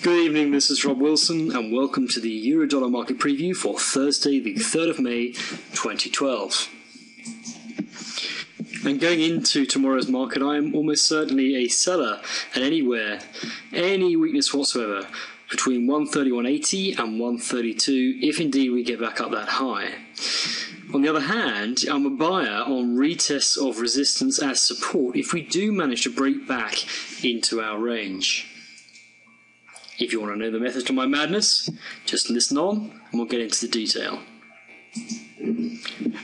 Good evening, this is Rob Wilson and welcome to the Euro-Dollar market preview for Thursday the 3rd of May 2012. And going into tomorrow's market, I am almost certainly a seller at anywhere, any weakness whatsoever, between 131.80 and 132 if indeed we get back up that high. On the other hand, I'm a buyer on retests of resistance as support if we do manage to break back into our range. If you want to know the method to my madness, just listen on and we'll get into the detail.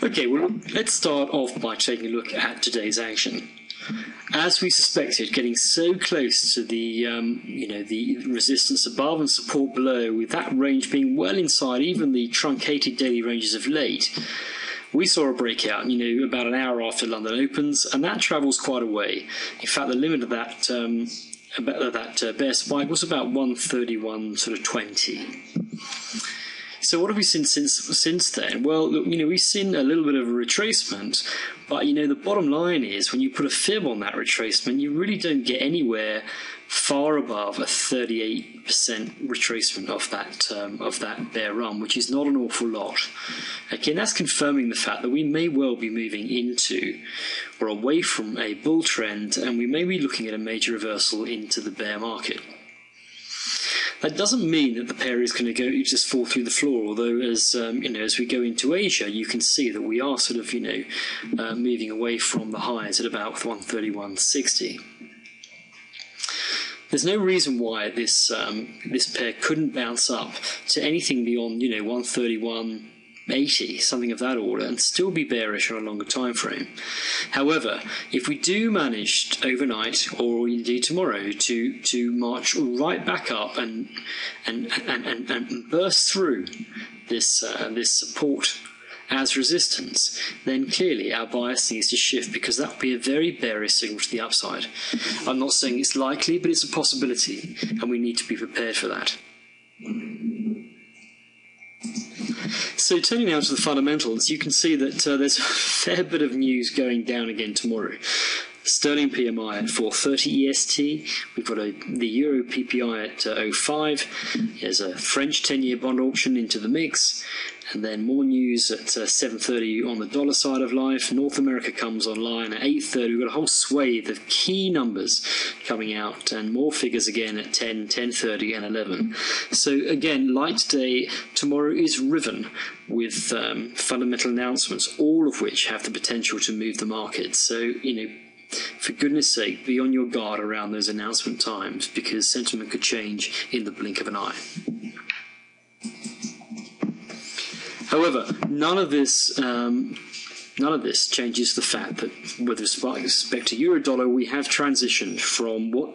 Okay, well, let's start off by taking a look at today's action. As we suspected, getting so close to the the resistance above and support below, with that range being well inside even the truncated daily ranges of late, we saw a breakout, about an hour after London opens, and that travels quite a way. In fact, the limit of that bear spike was about 131.20. So what have we seen since then? Well, look, we've seen a little bit of a retracement, but the bottom line is when you put a fib on that retracement, you really don't get anywhere far above a 38% retracement of that bear run, which is not an awful lot. Again, that's confirming the fact that we may well be moving into or away from a bull trend, and we may be looking at a major reversal into the bear market. That doesn't mean that the pair is going to just fall through the floor, although as we go into Asia, you can see that we are sort of moving away from the highs at about 131.60. There's no reason why this pair couldn't bounce up to anything beyond 131.80, something of that order, and still be bearish on a longer time frame. However, if we do manage overnight or indeed tomorrow to march right back up and burst through this support as resistance, then clearly our bias needs to shift, because that would be a very bearish signal to the upside. I'm not saying it's likely, but it's a possibility, and we need to be prepared for that. So turning now to the fundamentals, you can see that there's a fair bit of news going down again tomorrow. Sterling PMI at 430 EST. We've got the Euro PPI at 05. There's a French 10-year bond auction into the mix. And then more news at 7:30 on the dollar side of life. North America comes online at 8:30. We've got a whole swathe of key numbers coming out, and more figures again at 10, 10:30 and 11. So again, like today, tomorrow is riven with fundamental announcements, all of which have the potential to move the market. So, for goodness sake, be on your guard around those announcement times, because sentiment could change in the blink of an eye. However, none of this changes the fact that with respect to euro-dollar, we have transitioned from what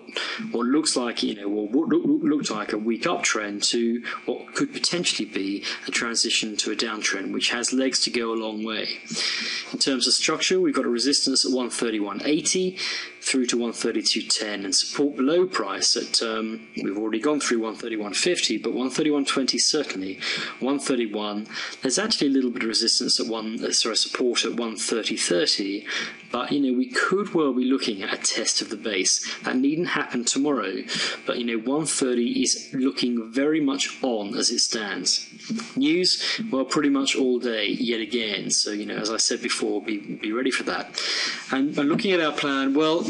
looks like what looked like a weak uptrend to what could potentially be a transition to a downtrend, which has legs to go a long way. In terms of structure, we've got a resistance at 131.80 through to 132.10, and support below price at we've already gone through 131.50, but 131.20 certainly. 131. There's actually a little bit of resistance at support at 130.30, but we could well be looking at a test of the base. That needn't happen tomorrow, but 130 is looking very much on as it stands. News, well, pretty much all day yet again. So as I said before, be ready for that. And looking at our plan, well,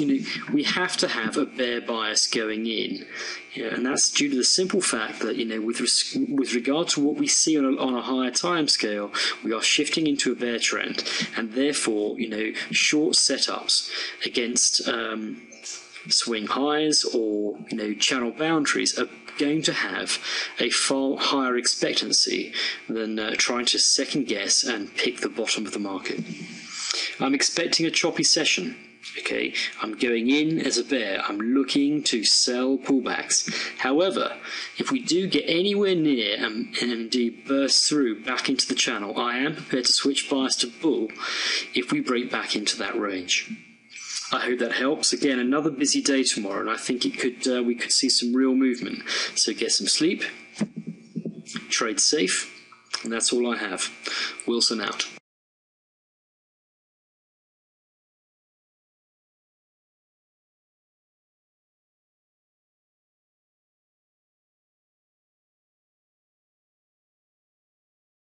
we have to have a bear bias going in. And that's due to the simple fact that, with regard to what we see on a higher time scale, we are shifting into a bear trend, and therefore, short setups against swing highs or, channel boundaries are going to have a far higher expectancy than trying to second guess and pick the bottom of the market. I'm expecting a choppy session. Okay, I'm going in as a bear. I'm looking to sell pullbacks. However, if we do get anywhere near and indeed burst through back into the channel, I am prepared to switch bias to bull if we break back into that range. I hope that helps. Again, another busy day tomorrow, and I think we could see some real movement. So get some sleep, trade safe, and that's all I have. Wilson out.